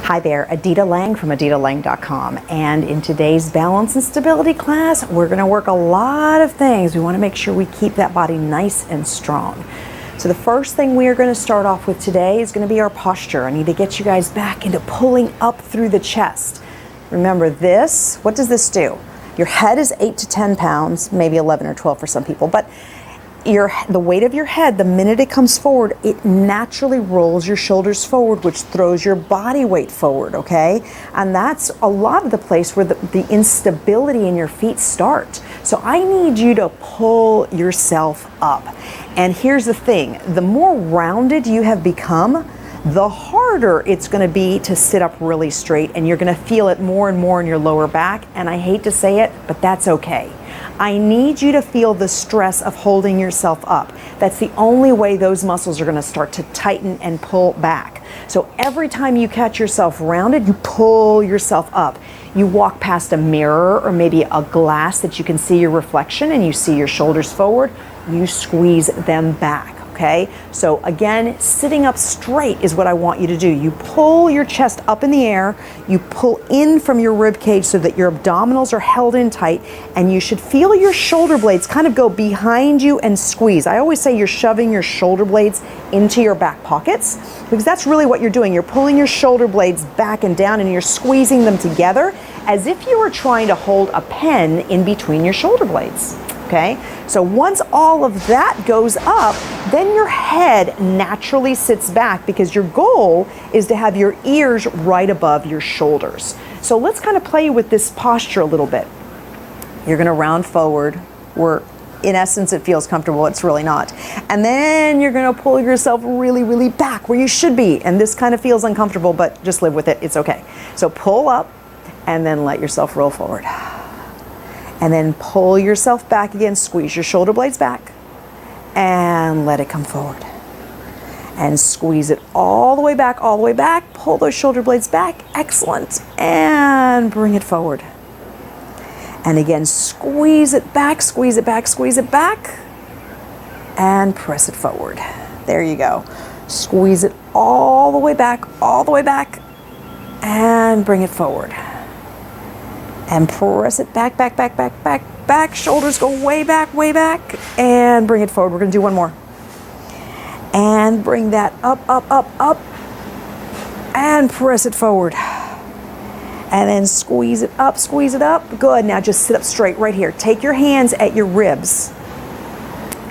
Hi there, Adita Lang from aditalang.com, and in today's balance and stability class, we're going to work a lot of things. We want to make sure we keep that body nice and strong. So the first thing we are going to start off with today is going to be our posture. I need to get you guys back into pulling up through the chest. Remember this, what does this do? Your head is 8 to 10 pounds, maybe 11 or 12 for some people, but the weight of your head, the minute it comes forward, it naturally rolls your shoulders forward, which throws your body weight forward, okay? And that's a lot of the place where the instability in your feet start. So I need you to pull yourself up. And here's the thing, the more rounded you have become, the harder it's going to be to sit up really straight, and you're going to feel it more and more in your lower back. And I hate to say it, but that's okay. I need you to feel the stress of holding yourself up. That's the only way those muscles are going to start to tighten and pull back. So every time you catch yourself rounded, you pull yourself up. You walk past a mirror or maybe a glass that you can see your reflection and you see your shoulders forward, you squeeze them back. Okay, so again, sitting up straight is what I want you to do. You pull your chest up in the air, you pull in from your rib cage so that your abdominals are held in tight, and you should feel your shoulder blades kind of go behind you and squeeze. I always say you're shoving your shoulder blades into your back pockets, because that's really what you're doing. You're pulling your shoulder blades back and down, and you're squeezing them together as if you were trying to hold a pen in between your shoulder blades. Okay, so once all of that goes up, then your head naturally sits back, because your goal is to have your ears right above your shoulders. So let's kind of play with this posture a little bit. You're going to round forward, where in essence it feels comfortable, it's really not. And then you're going to pull yourself really, really back where you should be. And this kind of feels uncomfortable, but just live with it, it's okay. So pull up and then let yourself roll forward. And then pull yourself back again, squeeze your shoulder blades back, and let it come forward. And squeeze it all the way back, pull those shoulder blades back, excellent, and bring it forward. And again, squeeze it back, and press it forward. There you go. Squeeze it all the way back, and bring it forward. And press it back, shoulders go way back, and bring it forward. We're going to do one more. And bring that up, and press it forward. And then squeeze it up. Good, now just sit up straight right here. Take your hands at your ribs.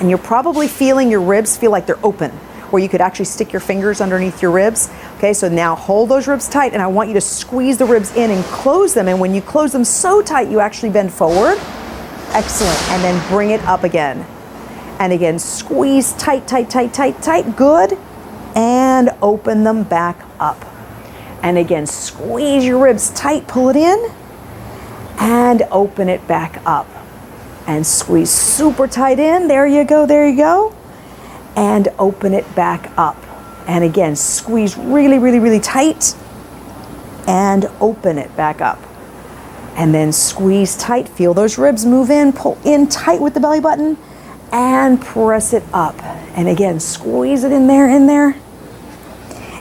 And you're probably feeling your ribs feel like they're open, where you could actually stick your fingers underneath your ribs. Okay, so now hold those ribs tight, and I want you to squeeze the ribs in and close them. And when you close them so tight, you actually bend forward. Excellent. And then bring it up again. And again, squeeze tight. Good. And open them back up. And again, squeeze your ribs tight, pull it in, and open it back up. And squeeze super tight in. There you go. And open it back up. And again, squeeze really tight and open it back up. And then squeeze tight, feel those ribs move in, pull in tight with the belly button, and press it up. And again, squeeze it in there,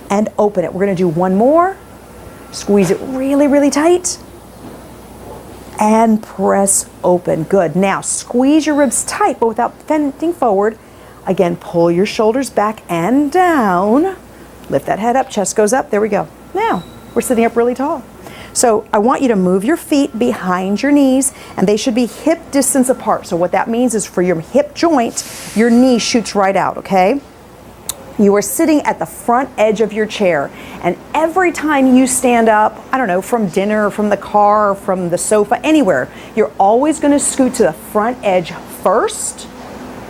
and open it. We're gonna do one more. Squeeze it really tight, and press open. Good. Now squeeze your ribs tight, but without bending forward. Again, pull your shoulders back and down. Lift that head up, chest goes up. There we go. Now, we're sitting up really tall. So I want you to move your feet behind your knees, and they should be hip distance apart. So what that means is for your hip joint, your knee shoots right out, okay? You are sitting at the front edge of your chair, and every time you stand up, I don't know, from dinner, from the car, from the sofa, anywhere, you're always gonna scoot to the front edge first,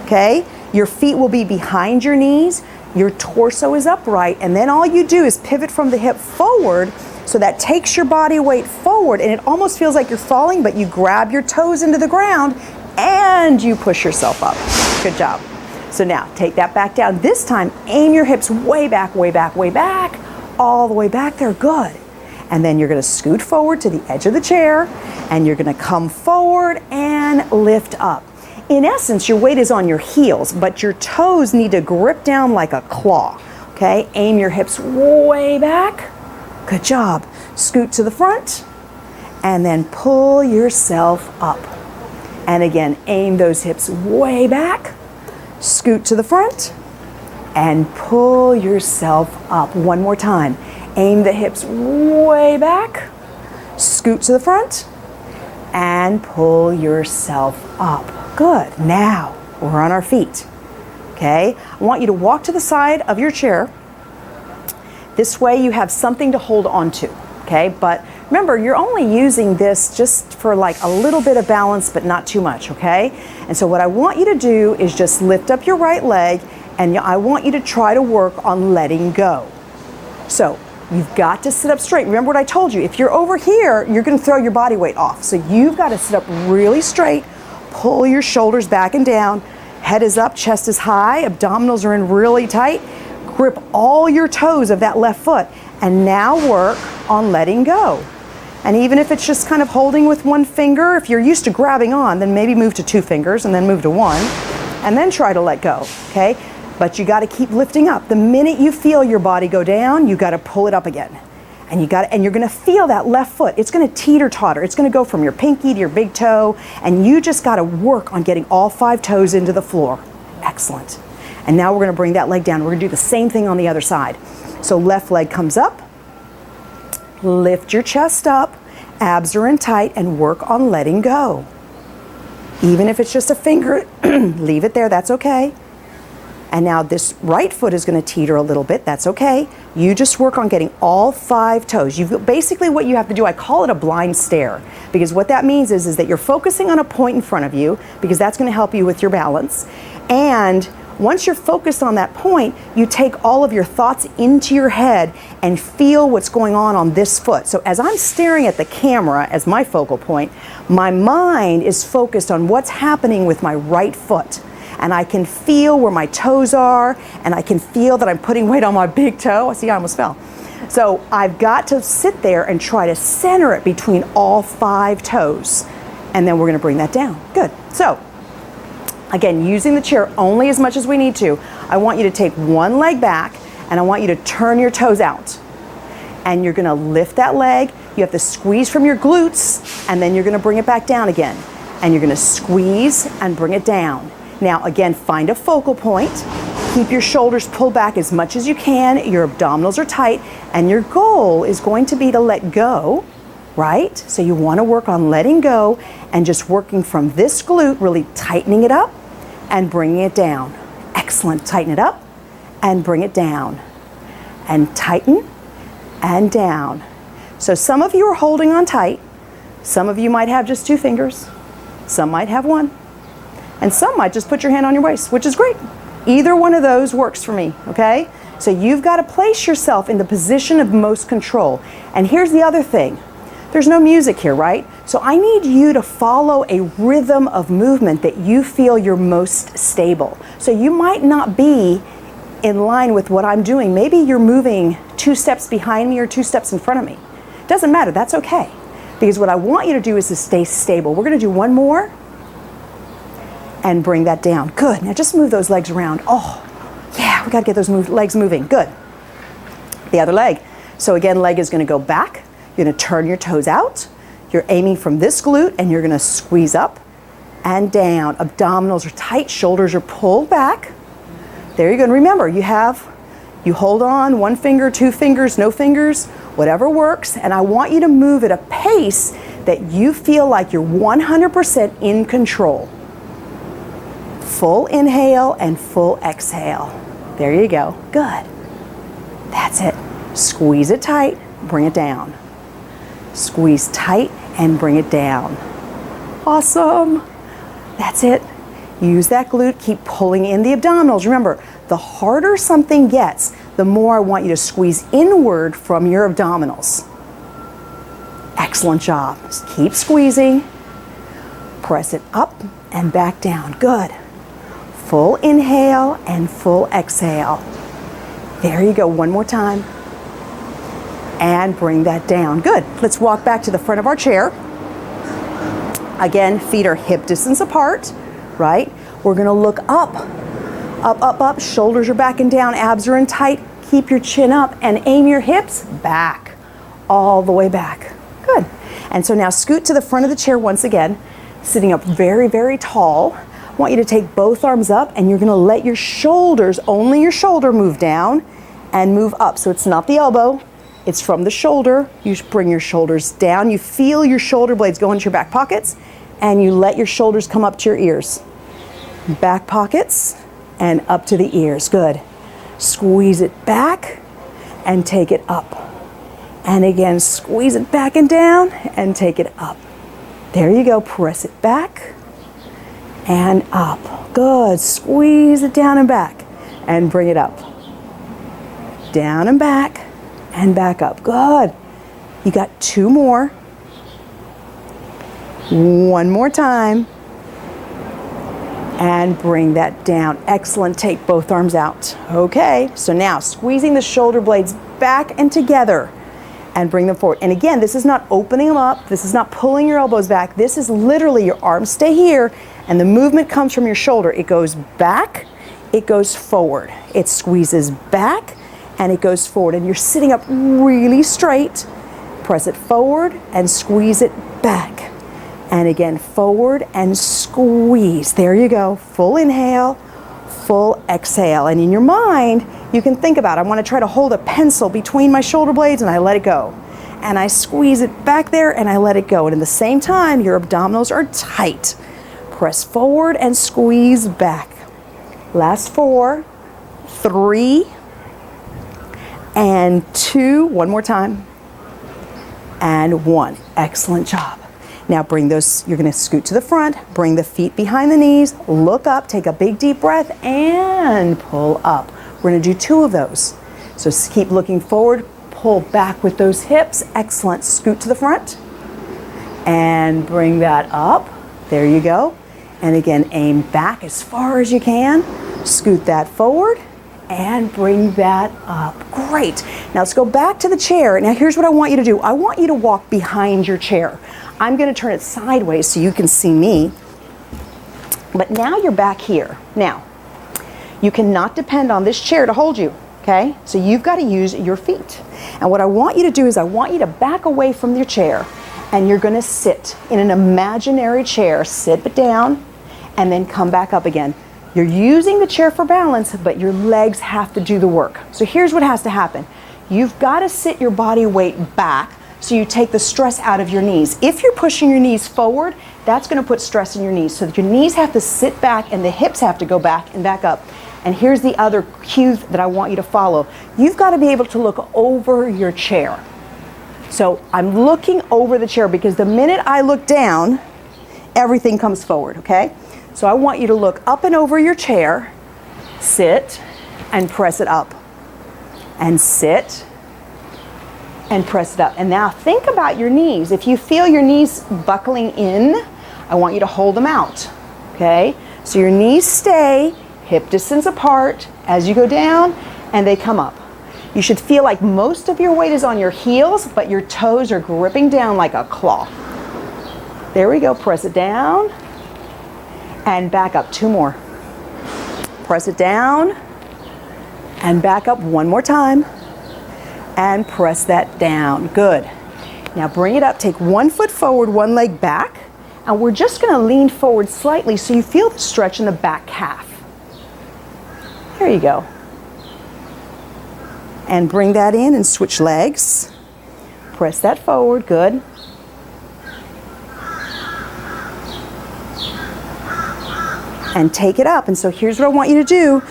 okay? Your feet will be behind your knees, your torso is upright, and then all you do is pivot from the hip forward, so that takes your body weight forward, and it almost feels like you're falling, but you grab your toes into the ground and you push yourself up. Good job. So now take that back down. This time, aim your hips way back, all the way back there, good. And then you're gonna scoot forward to the edge of the chair, and you're gonna come forward and lift up. In essence, your weight is on your heels, but your toes need to grip down like a claw, okay? Aim your hips way back, Good job. Scoot to the front and then pull yourself up. And again, aim those hips way back. Scoot to the front and pull yourself up. One more time. Aim the hips way back. Scoot to the front and pull yourself up. Good. Now we're on our feet. Okay? I want you to walk to the side of your chair. This way you have something to hold on to. Okay? But remember, you're only using this just for like a little bit of balance, but not too much. Okay? And so what I want you to do is just lift up your right leg, and I want you to try to work on letting go. So you've got to sit up straight. Remember what I told you. If you're over here, you're going to throw your body weight off. So you've got to sit up really straight, pull your shoulders back and down, head is up, chest is high, abdominals are in really tight. Grip all your toes of that left foot, and now work on letting go. And even if it's just kind of holding with one finger, if you're used to grabbing on, then maybe move to 2 fingers and then move to 1, and then try to let go, okay? But you got to keep lifting up. The minute you feel your body go down, you got to pull it up again. And you're going to feel that left foot. It's going to teeter-totter. It's going to go from your pinky to your big toe, and you just got to work on getting all 5 toes into the floor. Excellent. And now we're going to bring that leg down. We're going to do the same thing on the other side. So left leg comes up. Lift your chest up. Abs are in tight, and work on letting go. Even if it's just a finger, leave it there. That's okay. And now this right foot is going to teeter a little bit. That's okay. You just work on getting all 5 toes. Basically what you have to do, I call it a blind stare, because what that means is that you're focusing on a point in front of you, because that's going to help you with your balance. And once you're focused on that point, you take all of your thoughts into your head and feel what's going on this foot. So as I'm staring at the camera as my focal point, my mind is focused on what's happening with my right foot. And I can feel where my toes are, and I can feel that I'm putting weight on my big toe. See, I almost fell. So I've got to sit there and try to center it between all 5 toes. And then we're going to bring that down. Good. So again, using the chair only as much as we need to, I want you to take one leg back, and I want you to turn your toes out. And you're going to lift that leg. You have to squeeze from your glutes, and then you're going to bring it back down again. And you're going to squeeze and bring it down. Now, again, find a focal point. Keep your shoulders pulled back as much as you can. Your abdominals are tight, and your goal is going to be to let go, right? So you want to work on letting go and just working from this glute, really tightening it up and bringing it down. Excellent. Tighten it up and bring it down. And tighten and down. So some of you are holding on tight. Some of you might have just 2 fingers. Some might have 1. And some might just put your hand on your waist, which is great. Either one of those works for me, okay? So you've got to place yourself in the position of most control. And here's the other thing. There's no music here, right? So I need you to follow a rhythm of movement that you feel you're most stable. So you might not be in line with what I'm doing. Maybe you're moving 2 steps behind me or 2 steps in front of me. Doesn't matter, that's okay. Because what I want you to do is to stay stable. We're going to do one more. And bring that down. Good. Now just move those legs around. Oh, yeah, we got to get those legs moving. Good. The other leg. So again, leg is going to go back. You're going to turn your toes out. You're aiming from this glute, and you're going to squeeze up and down. Abdominals are tight. Shoulders are pulled back. There you go. And remember, you hold on 1 finger, 2 fingers, no fingers, whatever works. And I want you to move at a pace that you feel like you're 100% in control. Full inhale and full exhale. There you go. Good. That's it. Squeeze it tight, bring it down. Squeeze tight and bring it down. Awesome. That's it. Use that glute. Keep pulling in the abdominals. Remember, the harder something gets, the more I want you to squeeze inward from your abdominals. Excellent job. Just keep squeezing. Press it up and back down. Good. Full inhale and full exhale. There you go. One more time. And bring that down. Good. Let's walk back to the front of our chair. Again, feet are hip distance apart, right? We're going to look up. Up, up, up. Shoulders are back and down. Abs are in tight. Keep your chin up and aim your hips back. all the way back. Good. And so now scoot to the front of the chair once again, sitting up very, very tall. I want you to take both arms up, and you're gonna let your shoulders, only your shoulder, move down and move up. So it's not the elbow, it's from the shoulder. You bring your shoulders down. You feel your shoulder blades go into your back pockets, and you let your shoulders come up to your ears. Back pockets and up to the ears. Good. Squeeze it back and take it up. And again, squeeze it back and down and take it up. There you go. Press it back and up. Good. Squeeze it down and back and bring it up. Down and back up. Good. You got 2 more. 1 more time. And bring that down. Excellent. Take both arms out. Okay. So now squeezing the shoulder blades back and together and bring them forward. And again, this is not opening them up. This is not pulling your elbows back. This is literally your arms stay here and the movement comes from your shoulder. It goes back, it goes forward. It squeezes back and it goes forward. And you're sitting up really straight. Press it forward and squeeze it back. And again, forward and squeeze. There you go. Full inhale, full exhale. And in your mind, you can think about, I want to try to hold a pencil between my shoulder blades and I let it go. And I squeeze it back there and I let it go. And at the same time, your abdominals are tight. Press forward and squeeze back. Last 4, 3, and 2. One more time. And 1. Excellent job. Now bring those, you're gonna scoot to the front, bring the feet behind the knees, look up, take a big deep breath, and pull up. We're gonna do 2 of those. So keep looking forward, pull back with those hips. Excellent. Scoot to the front, and bring that up. There you go. And again, aim back as far as you can. Scoot that forward, and bring that up. Great. Now let's go back to the chair. Now here's what I want you to do. I want you to walk behind your chair. I'm going to turn it sideways so you can see me. But now you're back here. Now, you cannot depend on this chair to hold you, okay? So you've got to use your feet. And what I want you to do is I want you to back away from your chair, and you're going to sit in an imaginary chair. Sit down and then come back up again. You're using the chair for balance, but your legs have to do the work. So here's what has to happen. You've got to sit your body weight back so you take the stress out of your knees. If you're pushing your knees forward, that's going to put stress in your knees. So that your knees have to sit back and the hips have to go back and back up. And here's the other cue that I want you to follow. You've got to be able to look over your chair. So I'm looking over the chair because the minute I look down, everything comes forward, okay? So I want you to look up and over your chair, sit, and press it up. And sit, and press it up. And now think about your knees. If you feel your knees buckling in, I want you to hold them out, okay? So your knees stay hip distance apart as you go down, and they come up. You should feel like most of your weight is on your heels, but your toes are gripping down like a claw. There we go. Press it down and back up. 2 more. Press it down and back up 1 more time. And press that down. Good. Now bring it up. Take 1 foot forward, 1 leg back. And we're just going to lean forward slightly so you feel the stretch in the back calf. There you go. And bring that in and switch legs. Press that forward. Good. And take it up. And so here's what I want you to do.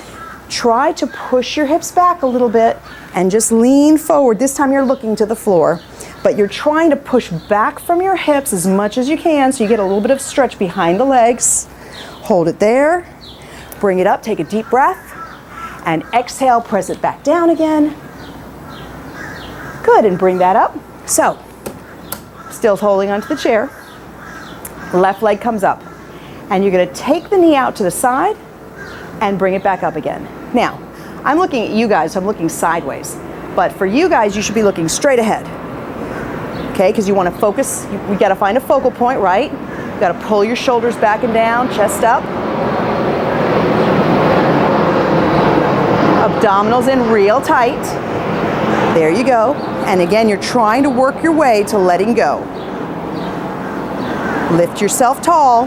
Try to push your hips back a little bit and just lean forward. This time you're looking to the floor, but you're trying to push back from your hips as much as you can so you get a little bit of stretch behind the legs. Hold it there. Bring it up. Take a deep breath. And exhale. Press it back down again. Good. And bring that up. So, still holding onto the chair. Left leg comes up. And you're going to take the knee out to the side and bring it back up again. Now, I'm looking at you guys, so I'm looking sideways. But for you guys, you should be looking straight ahead. Okay, because you want to focus. We got to find a focal point, right? You got to pull your shoulders back and down, chest up. Abdominals in real tight. There you go. And again, you're trying to work your way to letting go. Lift yourself tall.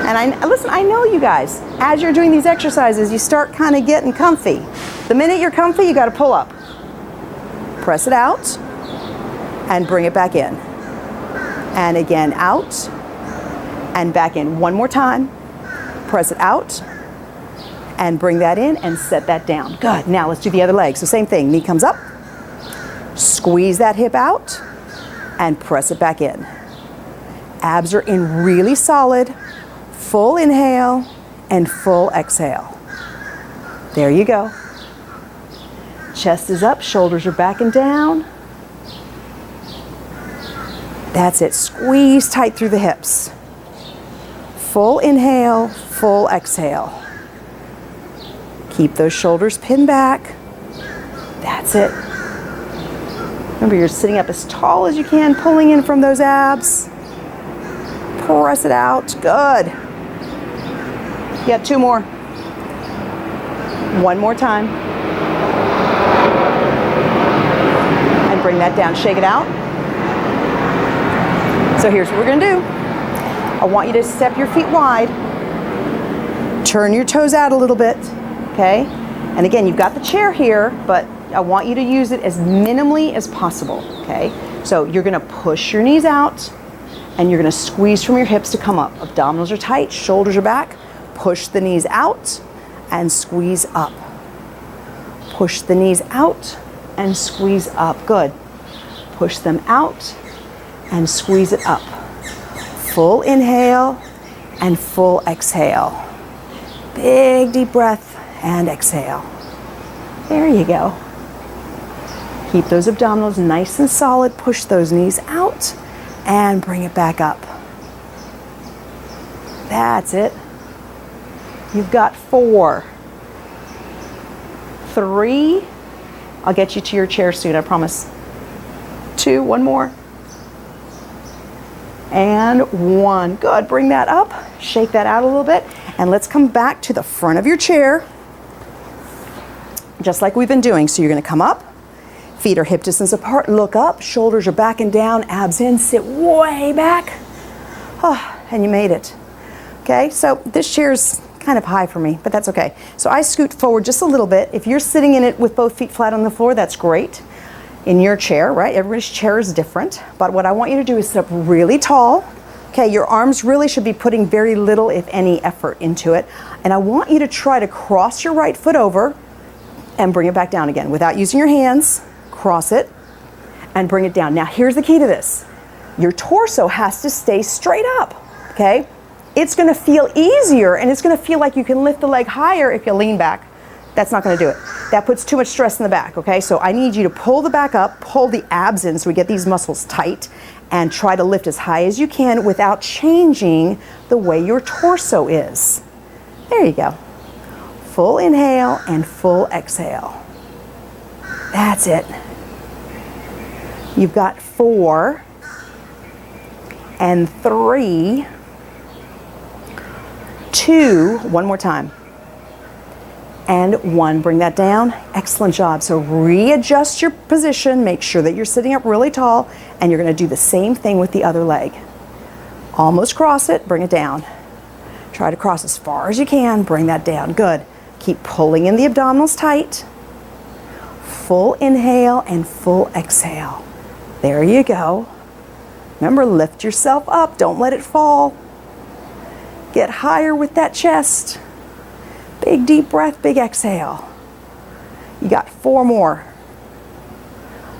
And listen, I know you guys, as you're doing these exercises, you start kind of getting comfy. The minute you're comfy, you got to pull up. Press it out and bring it back in. And again, out and back in. One more time. Press it out and bring that in and set that down. Good. Now let's do the other leg. So same thing. Knee comes up. Squeeze that hip out and press it back in. Abs are in really solid. Full inhale and full exhale. There you go. Chest is up, shoulders are back and down. That's it. Squeeze tight through the hips. Full inhale, full exhale. Keep those shoulders pinned back. That's it. Remember, you're sitting up as tall as you can, pulling in from those abs. Press it out. Good. Yeah, 2 more. 1 more time. And bring that down. Shake it out. So here's what we're going to do. I want you to step your feet wide. Turn your toes out a little bit. Okay? And again, you've got the chair here, but I want you to use it as minimally as possible. Okay? So you're going to push your knees out and you're going to squeeze from your hips to come up. Abdominals are tight, shoulders are back. Push the knees out and squeeze up. Push the knees out and squeeze up. Good. Push them out and squeeze it up. Full inhale and full exhale. Big deep breath and exhale. There you go. Keep those abdominals nice and solid. Push those knees out and bring it back up. That's it. You've got 4, 3. I'll get you to your chair soon, I promise. 2, 1 more. And 1. Good. Bring that up. Shake that out a little bit. And let's come back to the front of your chair, just like we've been doing. So you're going to come up. Feet are hip distance apart. Look up. Shoulders are back and down. Abs in. Sit way back. Oh, and you made it. Okay, so this chair's kind of high for me, but that's okay. So I scoot forward just a little bit. If you're sitting in it with both feet flat on the floor, that's great. In your chair, right? Everybody's chair is different. But what I want you to do is sit up really tall. Okay, your arms really should be putting very little, if any, effort into it. And I want you to try to cross your right foot over and bring it back down again without using your hands. Cross it and bring it down. Now here's the key to this. Your torso has to stay straight up, okay? It's going to feel easier and it's going to feel like you can lift the leg higher if you lean back. That's not going to do it. That puts too much stress in the back, okay? So I need you to pull the back up, pull the abs in so we get these muscles tight, and try to lift as high as you can without changing the way your torso is. There you go. Full inhale and full exhale. That's it. You've got 4 and 3, 2, 1 more time, and 1. Bring that down. Excellent job. So readjust your position. Make sure that you're sitting up really tall, and you're going to do the same thing with the other leg. Almost cross it. Bring it down. Try to cross as far as you can. Bring that down. Good. Keep pulling in the abdominals tight. Full inhale and full exhale. There you go. Remember, lift yourself up. Don't let it fall. Get higher with that chest. Big deep breath, big exhale. You got 4 more.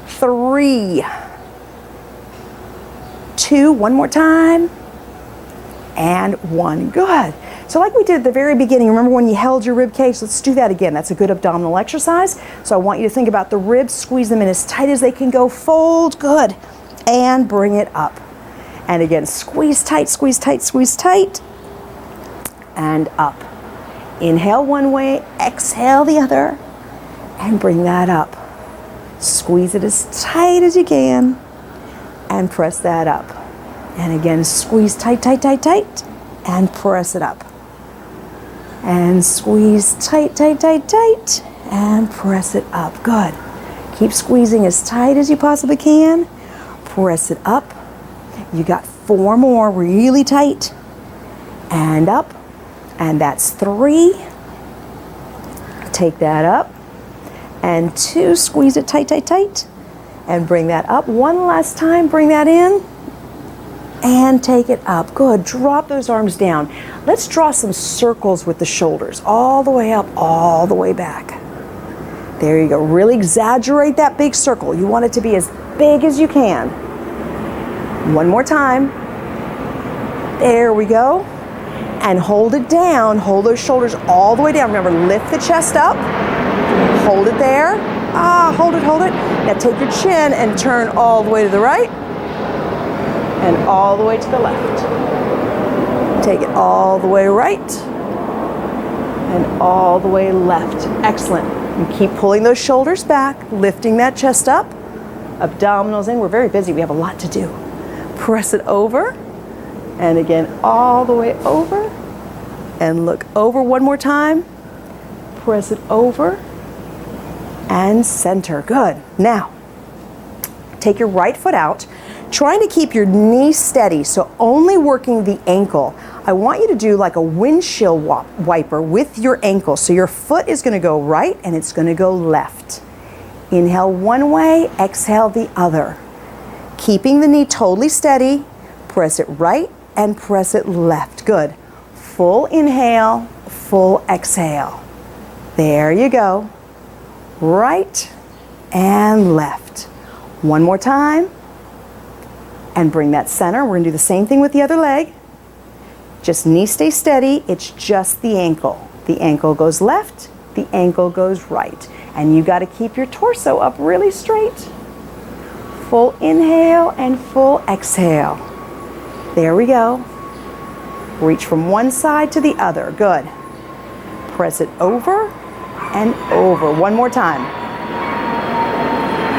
3, 2, 1 more time, and 1. Good. So like we did at the very beginning, remember when you held your rib cage? Let's do that again. That's a good abdominal exercise. So I want you to think about the ribs, squeeze them in as tight as they can go, fold, good, and bring it up. And again, squeeze tight, squeeze tight, squeeze tight, and up. Inhale one way, exhale the other, and bring that up. Squeeze it as tight as you can, and press that up. And again, squeeze tight, tight, tight, tight, and press it up. And squeeze tight, tight, tight, tight, and press it up. Good. Keep squeezing as tight as you possibly can. Press it up. You got 4 more, really tight. And up. And that's 3. Take that up. And 2, squeeze it tight, tight, tight. And bring that up. 1 last time, bring that in. And take it up. Good. Drop those arms down. Let's draw some circles with the shoulders. All the way up, all the way back. There you go. Really exaggerate that big circle. You want it to be as big as you can. 1 more time. There we go. And hold it down. Hold those shoulders all the way down. Remember, lift the chest up. Hold it there. Hold it, hold it. Now take your chin and turn all the way to the right. And all the way to the left. Take it all the way right. And all the way left. Excellent. And keep pulling those shoulders back, lifting that chest up. Abdominals in. We're very busy. We have a lot to do. Press it over. And again, all the way over. And look over 1 more time. Press it over. And center. Good. Now, take your right foot out, trying to keep your knee steady, so only working the ankle. I want you to do like a windshield wiper with your ankle. So your foot is going to go right and it's going to go left. Inhale one way, exhale the other. Keeping the knee totally steady, press it right and press it left. Good. Full inhale, full exhale. There you go. Right and left. 1 more time. And bring that center. We're going to do the same thing with the other leg. Just knee stay steady. It's just the ankle. The ankle goes left. The ankle goes right. And you got to keep your torso up really straight. Full inhale and full exhale. There we go. Reach from one side to the other. Good. Press it over and over. 1 more time.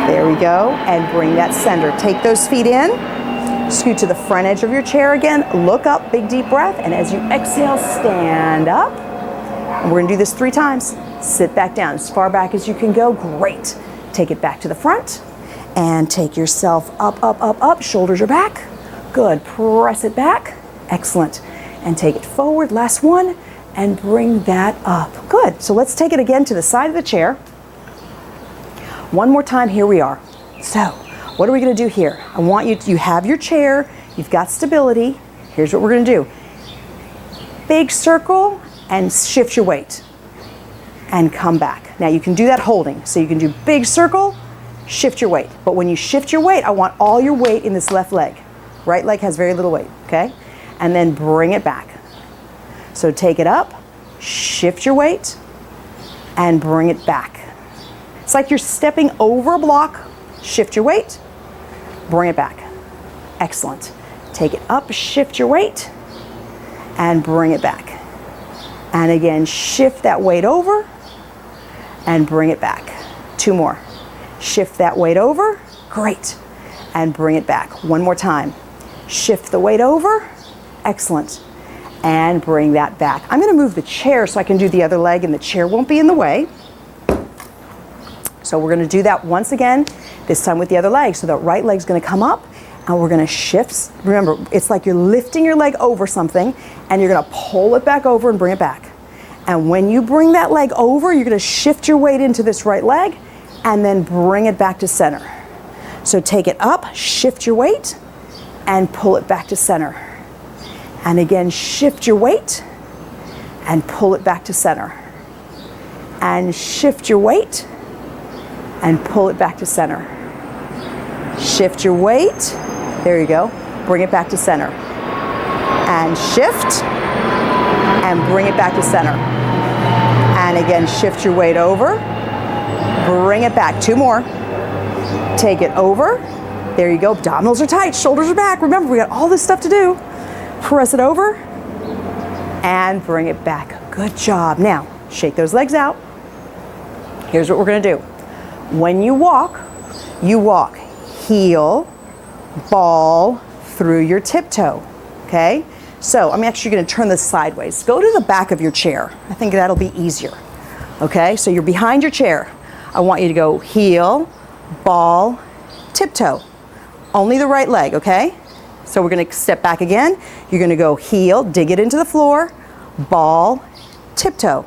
There we go. And bring that center. Take those feet in. Scoot to the front edge of your chair again. Look up, big deep breath. And as you exhale, stand up. And we're going to do this 3 times. Sit back down as far back as you can go. Great. Take it back to the front. And take yourself up, up, up, up. Shoulders are back. Good. Press it back. Excellent. And take it forward. Last one. And bring that up. Good. So let's take it again to the side of the chair. 1 more time. Here we are. So what are we going to do here? I want you have your chair. You've got stability. Here's what we're going to do. Big circle and shift your weight. And come back. Now you can do that holding. So you can do big circle, shift your weight. But when you shift your weight, I want all your weight in this left leg. Right leg has very little weight, okay? And then bring it back. So take it up, shift your weight, and bring it back. It's like you're stepping over a block, shift your weight, bring it back. Excellent. Take it up, shift your weight, and bring it back. And again, shift that weight over, and bring it back. 2 more. Shift that weight over, great, and bring it back. 1 more time. Shift the weight over, excellent. And bring that back. I'm going to move the chair so I can do the other leg and the chair won't be in the way. So we're going to do that once again, this time with the other leg. So that right leg's going to come up and we're going to shift. Remember, it's like you're lifting your leg over something and you're going to pull it back over and bring it back. And when you bring that leg over, you're going to shift your weight into this right leg and then bring it back to center. So take it up, shift your weight, and pull it back to center. And again, shift your weight and pull it back to center. And shift your weight and pull it back to center. Shift your weight. There you go. Bring it back to center. And shift and bring it back to center. And again, shift your weight over. Bring it back. 2 more. Take it over. There you go. Abdominals are tight. Shoulders are back. Remember, we got all this stuff to do. Press it over and bring it back. Good job. Now, shake those legs out. Here's what we're going to do. When you walk heel, ball through your tiptoe. Okay? So I'm actually going to turn this sideways. Go to the back of your chair. I think that'll be easier. Okay? So you're behind your chair. I want you to go heel, ball, tiptoe. Only the right leg, okay? So we're gonna step back again. You're gonna go heel, dig it into the floor, ball, tiptoe.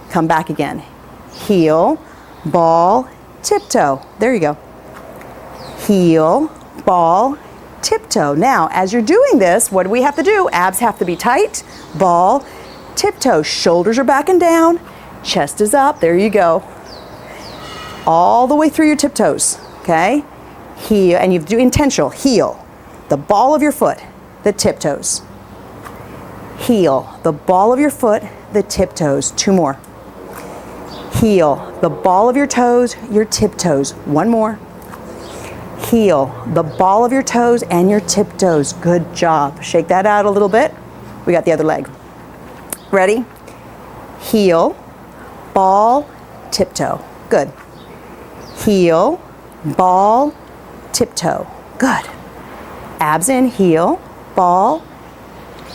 Come back again. Heel, ball, tiptoe. There you go. Heel, ball, tiptoe. Now, as you're doing this, what do we have to do? Abs have to be tight, ball, tiptoe. Shoulders are back and down, chest is up. There you go. All the way through your tiptoes, okay? Heel, and you do intentional, heel, the ball of your foot, the tiptoes. Heel, the ball of your foot, the tiptoes. Two more. Heel, the ball of your toes, your tiptoes. One more. Heel, the ball of your toes and your tiptoes. Good job. Shake that out a little bit. We got the other leg. Ready? Heel, ball, tiptoe. Good. Heel, ball, tiptoe. Good. Abs in, heel, ball,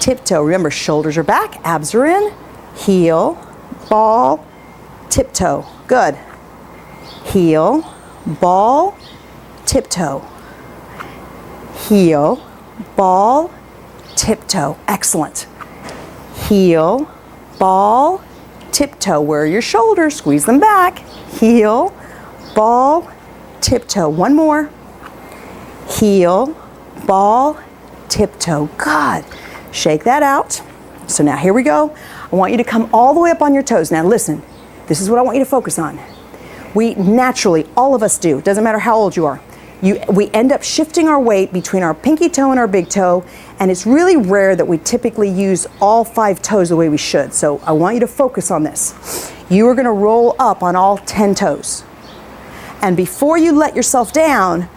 tiptoe. Remember, shoulders are back, abs are in. Heel, ball, tiptoe. Good. Heel, ball, tiptoe. Heel, ball, tiptoe. Excellent. Heel, ball, tiptoe. Where are your shoulders? Squeeze them back. Heel, ball, tiptoe. One more. Heel, ball, tiptoe. Good. Shake that out. So now here we go. I want you to come all the way up on your toes. Now listen, this is what I want you to focus on. We naturally, all of us do, doesn't matter how old you are, we end up shifting our weight between our pinky toe and our big toe, and it's really rare that we typically use all 5 toes the way we should. So I want you to focus on this. You are gonna roll up on all 10 toes. And before you let yourself down,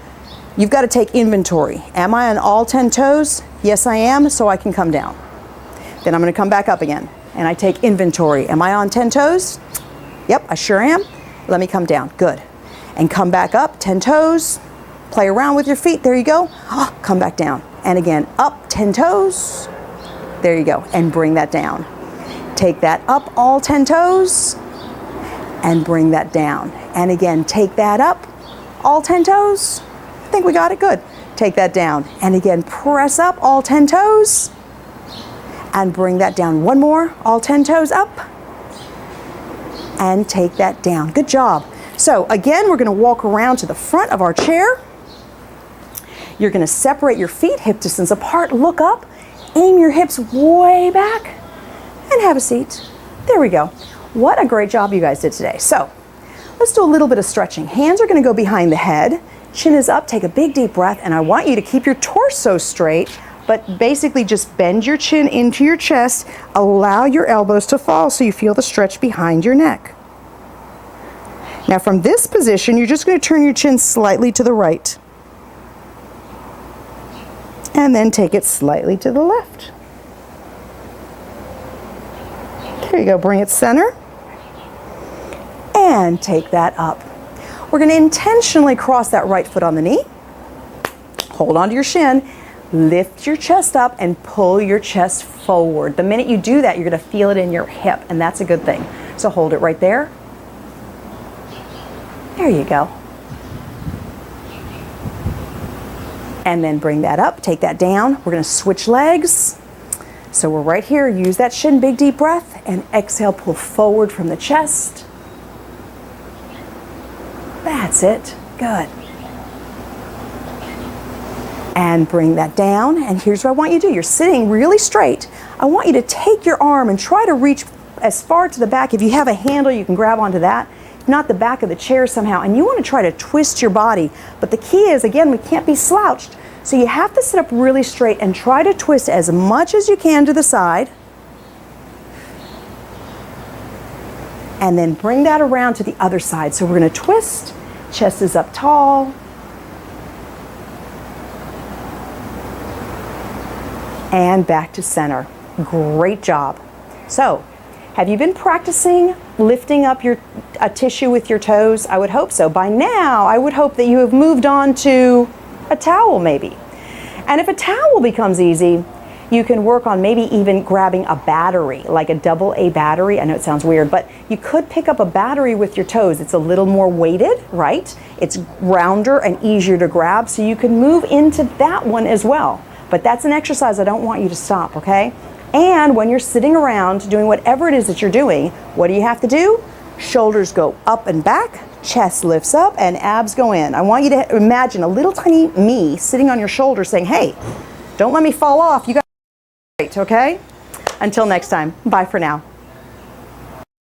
you've got to take inventory. Am I on all 10 toes? Yes, I am, so I can come down. Then I'm going to come back up again, and I take inventory. Am I on 10 toes? Yep, I sure am. Let me come down. Good. And come back up, 10 toes. Play around with your feet. There you go. Oh, come back down. And again, up, 10 toes. There you go. And bring that down. Take that up, all 10 toes, and bring that down. And again, take that up, all 10 toes. I think we got it. Good. Take that down. And again, press up, all 10 toes. And bring that down. One more, all 10 toes up. And take that down. Good job. So again, we're going to walk around to the front of our chair. You're going to separate your feet, hip distance apart, look up, aim your hips way back, and have a seat. There we go. What a great job you guys did today. So let's do a little bit of stretching. Hands are going to go behind the head. Chin is up. Take a big deep breath, and I want you to keep your torso straight, but basically just bend your chin into your chest. Allow your elbows to fall so you feel the stretch behind your neck. Now from this position, you're just going to turn your chin slightly to the right. And then take it slightly to the left. There you go. Bring it center. And take that up. We're going to intentionally cross that right foot on the knee. Hold on to your shin. Lift your chest up and pull your chest forward. The minute you do that, you're going to feel it in your hip, and that's a good thing. So hold it right there. There you go. And then bring that up, take that down. We're going to switch legs. So we're right here. Use that shin, big deep breath, and exhale, pull forward from the chest. That's it. Good. And bring that down. And here's what I want you to do. You're sitting really straight. I want you to take your arm and try to reach as far to the back. If you have a handle, you can grab onto that. If not, the back of the chair somehow. And you want to try to twist your body. But the key is, again, we can't be slouched. So you have to sit up really straight and try to twist as much as you can to the side. And then bring that around to the other side. So we're going to twist. Chest is up tall. And back to center. Great job. So, have you been practicing lifting up a tissue with your toes? I would hope so. By now, I would hope that you have moved on to a towel maybe. And if a towel becomes easy, you can work on maybe even grabbing a battery, like a AA battery. I know it sounds weird, but you could pick up a battery with your toes. It's a little more weighted, right? It's rounder and easier to grab, so you can move into that one as well. But that's an exercise I don't want you to stop, okay? And when you're sitting around doing whatever it is that you're doing, what do you have to do? Shoulders go up and back, chest lifts up, and abs go in. I want you to imagine a little tiny me sitting on your shoulder saying, hey, don't let me fall off. You got great, okay? Until next time, bye for now.